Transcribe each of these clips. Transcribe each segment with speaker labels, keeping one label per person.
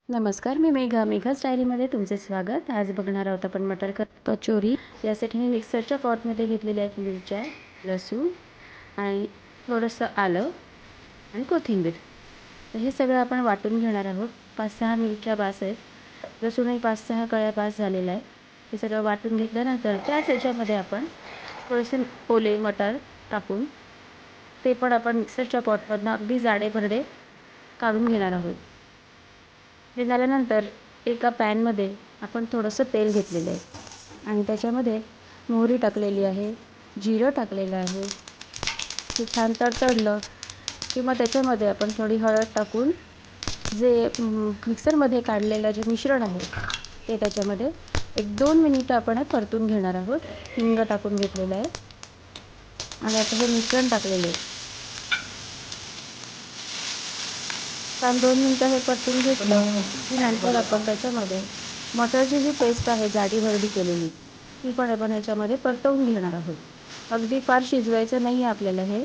Speaker 1: नमस्कार, मी मेघा's डायरीमध्ये तुमचे स्वागत. आज बघणार आहोत आपण मटर कचोरी. यासाठी मी मिक्सरच्या पॉटमध्ये घेतलेल्या आहेत मिरच्या, लसूण आणि थोडंसं आलं आणि कोथिंबीर. तर हे सगळं आपण वाटून घेणार आहोत. 5-6 मिरच्या बास आहेत. लसूणही 5-6 कळ्या बास झालेला आहे. हे सगळं वाटून घेतल्यानंतर त्याच ह्याच्यामध्ये आपण थोडेसे ओले मटार टाकून ते पण आपण मिक्सरच्या पॉटमधनं अगदी जाडे भरडे काढून घेणार आहोत. हे झाल्यानंतर एका पॅनमध्ये आपण थोडंसं तेल घेतलेलं आहे आणि त्याच्यामध्ये मोहरी टाकलेली आहे, जिरं टाकलेलं आहे. ते छान तडतडलं की मग त्याच्यामध्ये आपण थोडी हळद टाकून जे मिक्सरमध्ये काढलेलं जे मिश्रण आहे ते त्याच्यामध्ये 1-2 मिनिटं आपण परतून घेणार आहोत. हिंग टाकून घेतलेलं आहे आणि आता हे मिश्रण टाकलेलं आहे. छान 2 मिनिटं हे परतून घेतलं की नंतर आपण त्याच्यामध्ये मटरची जी पेस्ट आहे जाडी भरडी केलेली ती पण आपण ह्याच्यामध्ये परतवून घेणार आहोत. अगदी फार शिजवायचं नाही आहे आपल्याला हे.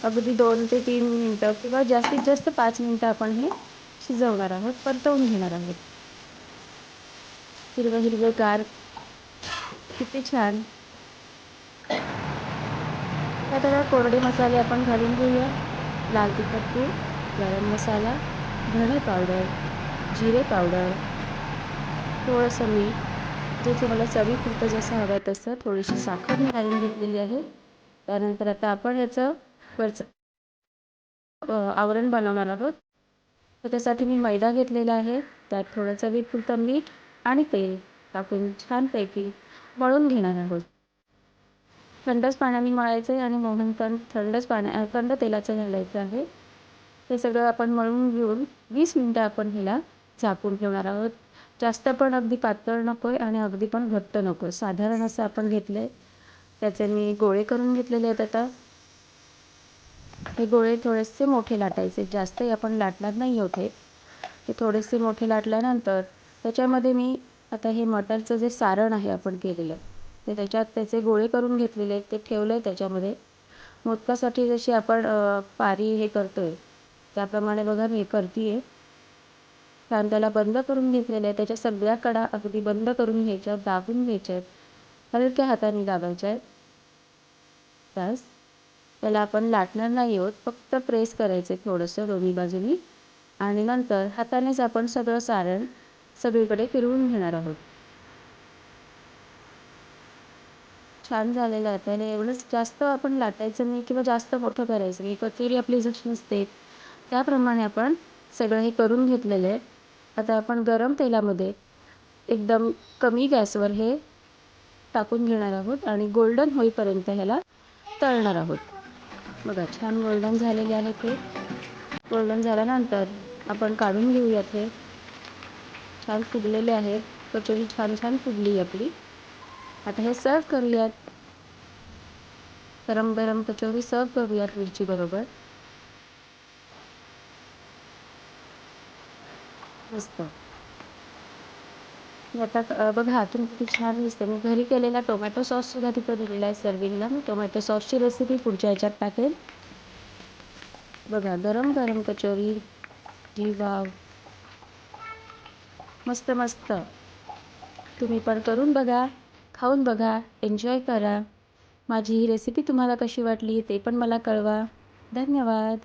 Speaker 1: अगदी 2 ते 3 मिनिटं किंवा जास्तीत जास्त 5 मिनिटं आपण हे शिजवणार आहोत, परतवून घेणार आहोत. हिरवं हिरवेगार किती छान. आता कोरडे मसाले आपण घालून घेऊया. लाल तिखट पूड, गरम मसाला, धणे पावडर, जिरे पावडर, थोडंसं मीठ जे तुम्हाला चवीपुरतं जसं हवं आहे तसं. थोडीशी साखर मी घालून घेतलेली आहे. त्यानंतर आता आपण ह्याचं वरचं आवरण बनवणार आहोत. तर त्यासाठी मी मैदा घेतलेला आहे. त्यात थोडं चवीपुरतं मीठ आणि तेल टाकून छानपैकी मळून घेणार आहोत. थंडच पाण्याने मळायचं आहे आणि मळून पण थंड तेलाचं घालायचं आहे. हे सगळं आपण मळून घेऊन 20 मिनिटं आपण ह्याला झाकून ठेवणार आहोत. जास्त पण अगदी पातळ नको आहे आणि अगदी पण घट्ट नको आहे. साधारण असं आपण घेतलं आहे. त्याचे मी गोळे करून घेतलेले आहेत. आता हे गोळे थोडेसे मोठे लाटायचे, जास्तही आपण लाटणार नाही आहोत. हे थोडेसे मोठे लाटल्यानंतर त्याच्यामध्ये मी आता हे मटरचं जे सारण आहे आपण केलेलं ते त्याच्यात त्याचे गोळे करून घेतलेले आहेत ते ठेवलं आहे त्याच्यामध्ये. मोदकासाठी जशी आपण पारी हे करतो आहे त्याप्रमाणे बघा मी करते आहे. छान त्याला बंद करून घेतलेलं आहे. त्याच्या सगळ्या कडा अगदी बंद करून घ्यायच्या, दाबून घ्यायच्या आहेत, हलक्या हाताने दाबायच्या आहेत. बस त्याला आपण लाटणार नाही आहोत, फक्त प्रेस करायचं आहे थोडंसं दोन्ही बाजूनी आणि नंतर हातानेच आपण सगळं सारण सगळीकडे फिरवून घेणार आहोत. छान झालेलं आहे. त्याने एवढंच जास्त आपण लाटायचं नाही किंवा जास्त मोठं करायचं नाही. कचोरी आपली जशी असते त्याप्रमाणे आपण सगळं हे करून घेतलेलं आहे. आता आपण गरम तेलामध्ये एकदम कमी गॅसवर हे टाकून घेणार आहोत आणि गोल्डन होईपर्यंत ह्याला तळणार आहोत. बघा छान गोल्डन झालेले आहे ते. गोल्डन झाल्यानंतर आपण काढून घेऊयात. हे छान फुगलेले आहेत. कचोरी छान छान फुगली आपली. आता हे सर्व करूयात. गरम गरम कचोरी सर्व करूयात मिरची बरोबर. मस्त. आता बघा आतून किती छान दिसते. मी घरी केलेला टोमॅटो सॉससुद्धा तिथं दिलेला आहे सर्विंगला. मी टोमॅटो सॉसची रेसिपी पुढच्या ह्याच्यात टाकेल. बघा गरम गरम कचोरी. जी वाव, मस्त मस्त. तुम्ही पण करून बघा, खाऊन बघा, एन्जॉय करा. माझी ही रेसिपी तुम्हाला कशी वाटली ते पण मला कळवा. धन्यवाद.